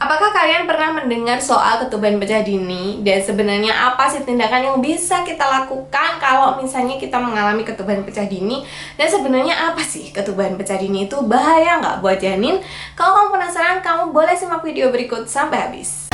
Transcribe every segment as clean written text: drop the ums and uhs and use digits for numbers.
Apakah kalian pernah mendengar soal ketuban pecah dini? Dan sebenarnya apa sih tindakan yang bisa kita lakukan kalau misalnya kita mengalami ketuban pecah dini? Dan sebenarnya apa sih ketuban pecah dini itu? Bahaya nggak buat janin? Kalau kamu penasaran, kamu boleh simak video berikut sampai habis.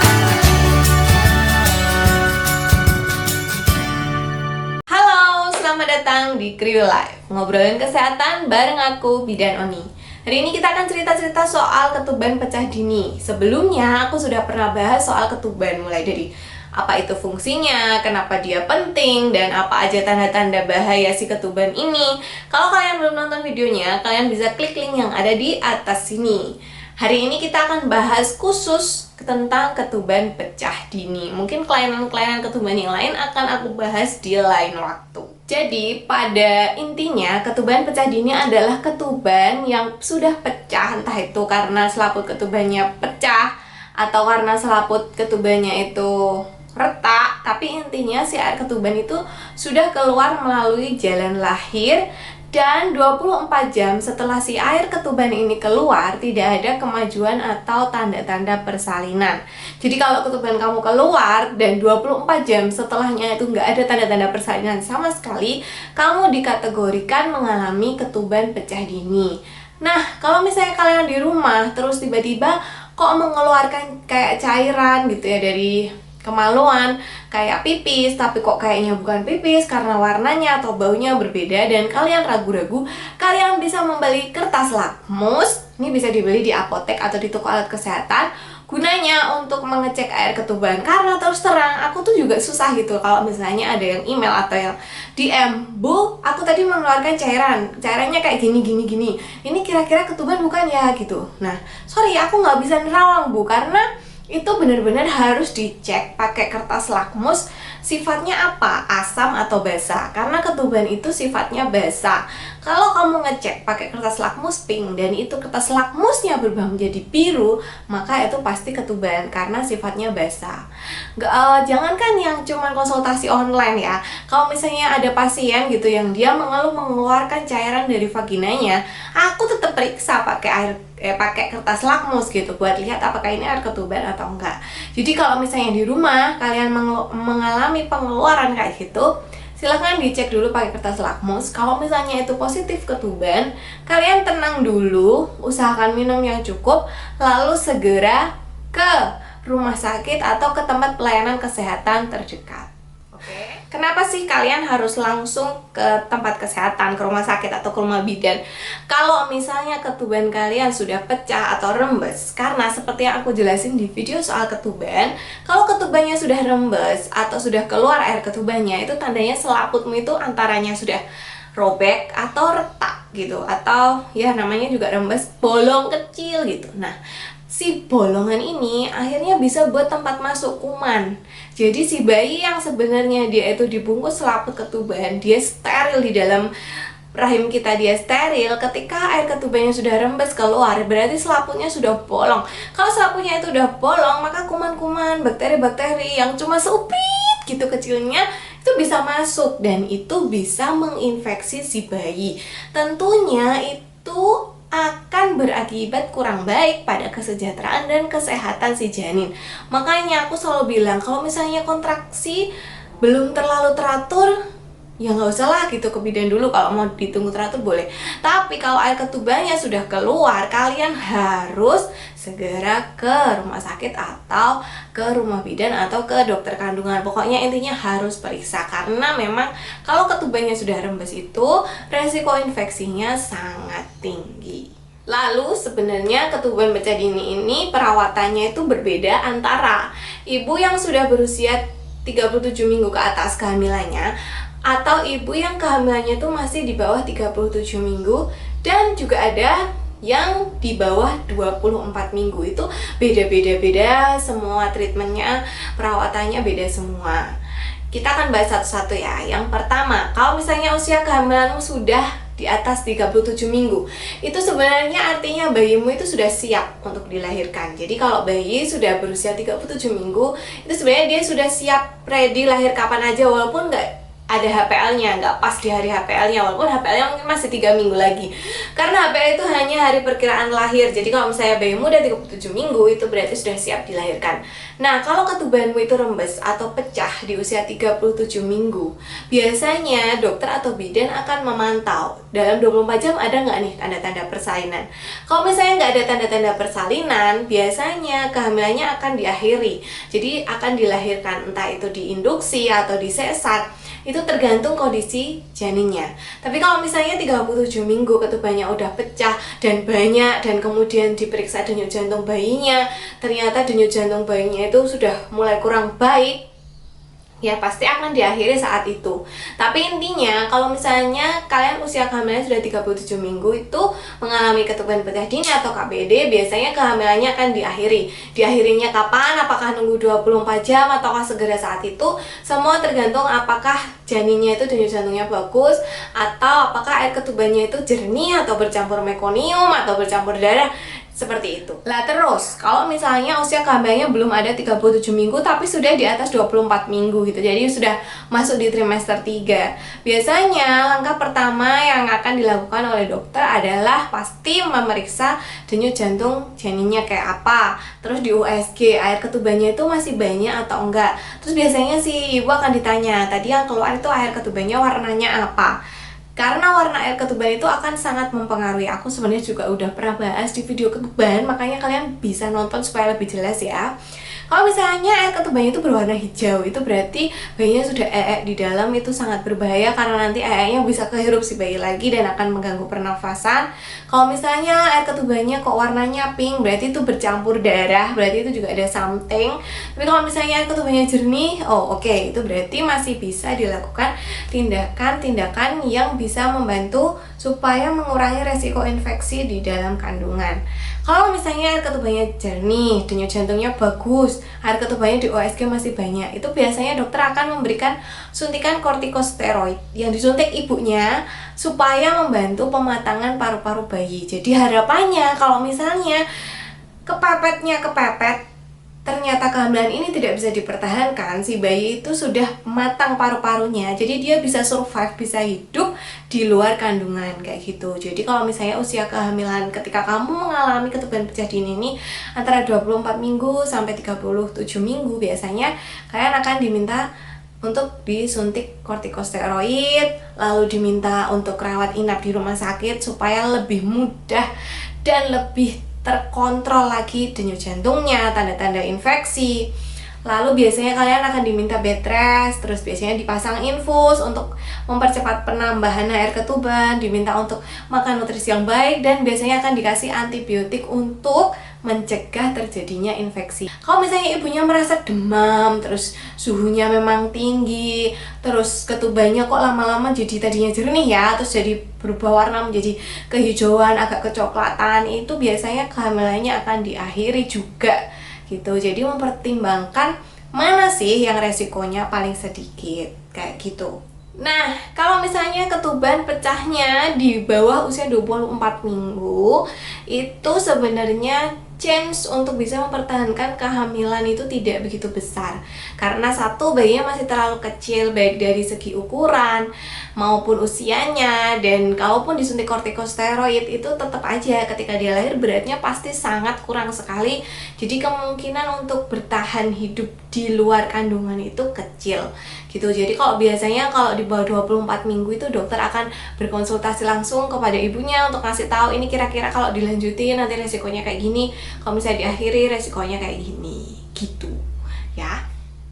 Halo, selamat datang di Kriyo Life. Ngobrolin kesehatan bareng aku, Bidan Oni. Hari ini kita akan cerita-cerita soal ketuban pecah dini. Sebelumnya aku sudah pernah bahas soal ketuban, mulai dari apa itu fungsinya, kenapa dia penting, dan apa aja tanda-tanda bahaya si ketuban ini. Kalau kalian belum nonton videonya, kalian bisa klik link yang ada di atas sini. Hari ini kita akan bahas khusus tentang ketuban pecah dini. Mungkin kelainan-kelainan ketuban yang lain akan aku bahas di lain waktu. Jadi pada intinya ketuban pecah dini adalah ketuban yang sudah pecah, entah itu karena selaput ketubannya pecah atau karena selaput ketubannya itu retak, tapi intinya si air ketuban itu sudah keluar melalui jalan lahir. Dan 24 jam setelah si air ketuban ini keluar, tidak ada kemajuan atau tanda-tanda persalinan. Jadi kalau ketuban kamu keluar dan 24 jam setelahnya itu nggak ada tanda-tanda persalinan sama sekali, kamu dikategorikan mengalami ketuban pecah dini. Nah, kalau misalnya kalian di rumah terus tiba-tiba kok mengeluarkan kayak cairan gitu ya dari kemaluan, kayak pipis, tapi kok kayaknya bukan pipis karena warnanya atau baunya berbeda dan kalian ragu-ragu, kalian bisa membeli kertas lakmus. Ini bisa dibeli di apotek atau di toko alat kesehatan, gunanya untuk mengecek air ketuban. Karena terus terang, aku tuh juga susah gitu kalau misalnya ada yang email atau yang DM, "Bu, aku tadi mengeluarkan cairannya kayak gini gini gini. Ini kira-kira ketuban bukan ya?" gitu. Nah, sorry, aku nggak bisa nerawang, Bu, karena itu benar-benar harus dicek pakai kertas lakmus sifatnya apa, asam atau basa. Karena ketuban itu sifatnya basa. Kalau kamu ngecek pakai kertas lakmus pink dan itu kertas lakmusnya berubah menjadi biru, maka itu pasti ketuban karena sifatnya basa. Jangankan yang cuman konsultasi online ya. Kalau misalnya ada pasien gitu yang dia mengeluh mengeluarkan cairan dari vaginanya, aku tetap periksa pakai kertas lakmus gitu buat lihat apakah ini air ketuban atau enggak. Jadi kalau misalnya di rumah kalian mengalami pengeluaran kayak gitu, silahkan dicek dulu pakai kertas lakmus. Kalau misalnya itu positif ketuban, kalian tenang dulu, usahakan minum yang cukup, lalu segera ke rumah sakit atau ke tempat pelayanan kesehatan terdekat. Kenapa sih kalian harus langsung ke tempat kesehatan, ke rumah sakit atau ke rumah bidan? Kalau misalnya ketuban kalian sudah pecah atau rembes, karena seperti yang aku jelasin di video soal ketuban, kalau ketubannya sudah rembes atau sudah keluar air ketubannya, itu tandanya selaputmu itu antaranya sudah robek atau retak gitu, atau ya namanya juga rembes, bolong kecil gitu. Nah, si bolongan ini akhirnya bisa buat tempat masuk kuman. Jadi si bayi yang sebenarnya dia itu dibungkus selaput ketuban, dia steril di dalam rahim kita, dia steril. Ketika air ketubannya sudah rembes keluar, berarti selaputnya sudah bolong. Kalau selaputnya itu udah bolong, maka kuman-kuman, bakteri-bakteri yang cuma seupit gitu kecilnya itu bisa masuk dan itu bisa menginfeksi si bayi. Tentunya itu akan berakibat kurang baik pada kesejahteraan dan kesehatan si janin. Makanya aku selalu bilang, kalau misalnya kontraksi belum terlalu teratur, ya nggak usah lah gitu ke bidan dulu. Kalau mau ditunggu teratur boleh, tapi kalau air ketubannya sudah keluar, kalian harus segera ke rumah sakit atau ke rumah bidan atau ke dokter kandungan. Pokoknya intinya harus periksa, karena memang kalau ketubannya sudah rembes itu resiko infeksinya sangat tinggi. Lalu sebenarnya ketuban pecah dini ini perawatannya itu berbeda antara ibu yang sudah berusia 37 minggu ke atas kehamilannya atau ibu yang kehamilannya itu masih di bawah 37 minggu, dan juga ada yang di bawah 24 minggu. Itu beda-beda semua, treatmentnya, perawatannya beda semua. Kita akan bahas satu-satu ya. Yang pertama, kalau misalnya usia kehamilanmu sudah di atas 37 minggu, itu sebenarnya artinya bayimu itu sudah siap untuk dilahirkan. Jadi kalau bayi sudah berusia 37 minggu, itu sebenarnya dia sudah siap, ready lahir kapan aja, walaupun nggak ada HPL-nya, nggak pas di hari HPL-nya, walaupun HPL-nya mungkin masih 3 minggu lagi. Karena HPL itu hanya hari perkiraan lahir. Jadi kalau misalnya bayimu udah 37 minggu, itu berarti sudah siap dilahirkan. Nah, kalau ketubanmu itu rembes atau pecah di usia 37 minggu, biasanya dokter atau bidan akan memantau dalam 24 jam ada nggak nih tanda-tanda persalinan. Kalau misalnya nggak ada tanda-tanda persalinan, biasanya kehamilannya akan diakhiri. Jadi akan dilahirkan, entah itu diinduksi atau disesar. Itu tergantung kondisi janinnya. Tapi kalau misalnya 37 minggu ketubannya udah pecah dan banyak, dan kemudian diperiksa denyut jantung bayinya, ternyata denyut jantung bayinya itu sudah mulai kurang baik, ya pasti akan diakhiri saat itu. Tapi intinya kalau misalnya kalian usia kehamilan sudah 37 minggu itu mengalami ketuban pecah dini atau KPD, biasanya kehamilannya akan diakhiri. Diakhirinya kapan? Apakah nunggu 24 jam ataukah segera saat itu? Semua tergantung apakah janinnya itu denyut jantungnya bagus, atau apakah air ketubannya itu jernih atau bercampur mekonium atau bercampur darah. Seperti itu. Lah terus, kalau misalnya usia kehamilannya belum ada 37 minggu tapi sudah di atas 24 minggu gitu. Jadi sudah masuk di trimester 3. Biasanya langkah pertama yang akan dilakukan oleh dokter adalah pasti memeriksa denyut jantung janinnya kayak apa. Terus di USG air ketubannya itu masih banyak atau enggak. Terus biasanya si ibu akan ditanya, tadi yang keluar itu air ketubannya warnanya apa? Karena warna air ketuban itu akan sangat mempengaruhi. Aku sebenarnya juga udah pernah bahas di video ketuban, makanya kalian bisa nonton supaya lebih jelas ya. Kalau misalnya air ketubannya itu berwarna hijau, itu berarti bayinya sudah di dalam, itu sangat berbahaya karena nanti nya bisa kehirup si bayi lagi dan akan mengganggu pernafasan. Kalau misalnya air ketubannya kok warnanya pink, berarti itu bercampur darah, berarti itu juga ada something. Tapi kalau misalnya air ketubannya jernih, oke, itu berarti masih bisa dilakukan tindakan-tindakan yang bisa membantu supaya mengurangi resiko infeksi di dalam kandungan. Kalau misalnya air ketubannya jernih, denyut jantungnya bagus, air ketubannya di OSG masih banyak, itu biasanya dokter akan memberikan suntikan kortikosteroid yang disuntik ibunya supaya membantu pematangan paru-paru bayi. Jadi harapannya kalau misalnya kepepet, ternyata kehamilan ini tidak bisa dipertahankan, si bayi itu sudah matang paru-parunya, jadi dia bisa survive, bisa hidup di luar kandungan kayak gitu. Jadi kalau misalnya usia kehamilan ketika kamu mengalami ketuban pecah dini ini antara 24 minggu sampai 37 minggu, biasanya kalian akan diminta untuk disuntik kortikosteroid, lalu diminta untuk rawat inap di rumah sakit supaya lebih mudah dan lebih terkontrol lagi denyut jantungnya, tanda-tanda infeksi. Lalu biasanya kalian akan diminta bed rest, terus biasanya dipasang infus untuk mempercepat penambahan air ketuban, diminta untuk makan nutrisi yang baik, dan biasanya akan dikasih antibiotik untuk mencegah terjadinya infeksi. Kalau misalnya ibunya merasa demam, terus suhunya memang tinggi, terus ketubannya kok lama-lama jadi tadinya jernih ya, terus jadi berubah warna menjadi kehijauan, agak kecoklatan, itu biasanya kehamilannya akan diakhiri juga gitu. Jadi mempertimbangkan mana sih yang resikonya paling sedikit kayak gitu. Nah, kalau misalnya ketuban pecahnya di bawah usia 24 minggu, itu sebenarnya chance untuk bisa mempertahankan kehamilan itu tidak begitu besar. Karena satu, bayinya masih terlalu kecil baik dari segi ukuran maupun usianya, dan kalaupun disuntik kortikosteroid itu tetap aja ketika dia lahir beratnya pasti sangat kurang sekali. Jadi kemungkinan untuk bertahan hidup di luar kandungan itu kecil gitu. Jadi kalau biasanya kalau di bawah 24 minggu itu dokter akan berkonsultasi langsung kepada ibunya untuk ngasih tahu ini kira-kira kalau dilanjutin nanti resikonya kayak gini, kalau misalnya diakhiri resikonya kayak gini gitu ya.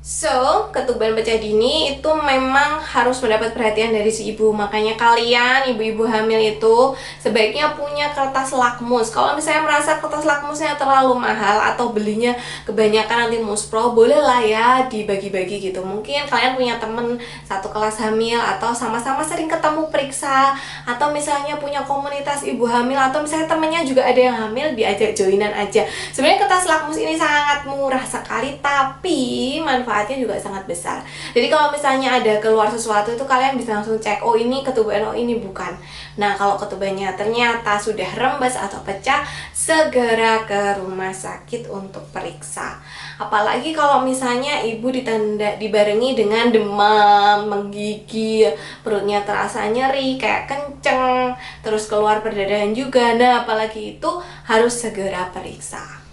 So, ketuban pecah dini itu memang harus mendapat perhatian dari si ibu. Makanya kalian, ibu-ibu hamil itu sebaiknya punya kertas lakmus. Kalau misalnya merasa kertas lakmusnya terlalu mahal atau belinya kebanyakan nanti muspro, bolehlah ya dibagi-bagi gitu. Mungkin kalian punya temen satu kelas hamil, atau sama-sama sering ketemu periksa, atau misalnya punya komunitas ibu hamil, atau misalnya temennya juga ada yang hamil, diajak joinan aja. Sebenarnya kertas lakmus ini sangat murah sekali, tapi manfaat manfaatnya juga sangat besar. Jadi kalau misalnya ada keluar sesuatu itu kalian bisa langsung cek, oh ini ketuban, oh ini bukan. Nah kalau ketubannya ternyata sudah rembes atau pecah, segera ke rumah sakit untuk periksa. Apalagi kalau misalnya ibu dibarengi dengan demam, menggigil, perutnya terasa nyeri, kayak kenceng, terus keluar perdarahan juga. Nah apalagi itu harus segera periksa.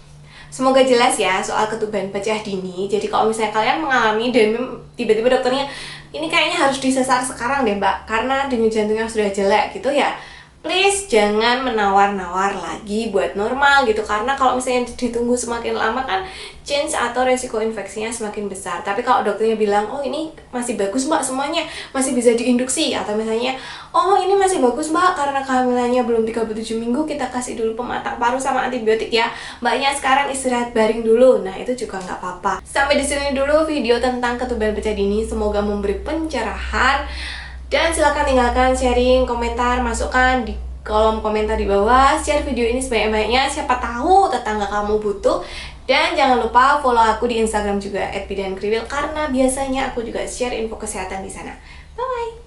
Semoga jelas ya soal ketuban pecah dini. Jadi kalau misalnya kalian mengalami dan tiba-tiba dokternya ini kayaknya harus disesar sekarang deh mbak, karena denyut jantungnya sudah jelek gitu ya, please jangan menawar-nawar lagi buat normal gitu. Karena kalau misalnya ditunggu semakin lama kan chance atau resiko infeksinya semakin besar. Tapi kalau dokternya bilang, oh ini masih bagus mbak semuanya, masih bisa diinduksi, atau misalnya, oh ini masih bagus mbak karena kehamilannya belum 37 minggu, kita kasih dulu pematang paru sama antibiotik ya, mbaknya sekarang istirahat baring dulu. Nah itu juga nggak apa-apa. Sampai di sini dulu video tentang ketuban pecah dini, semoga memberi pencerahan. Dan silahkan tinggalkan sharing, komentar, masukan di kolom komentar di bawah. Share video ini sebanyak-banyaknya, siapa tahu tetangga kamu butuh. Dan jangan lupa follow aku di Instagram juga @bidankriwil, karena biasanya aku juga share info kesehatan di sana. Bye bye.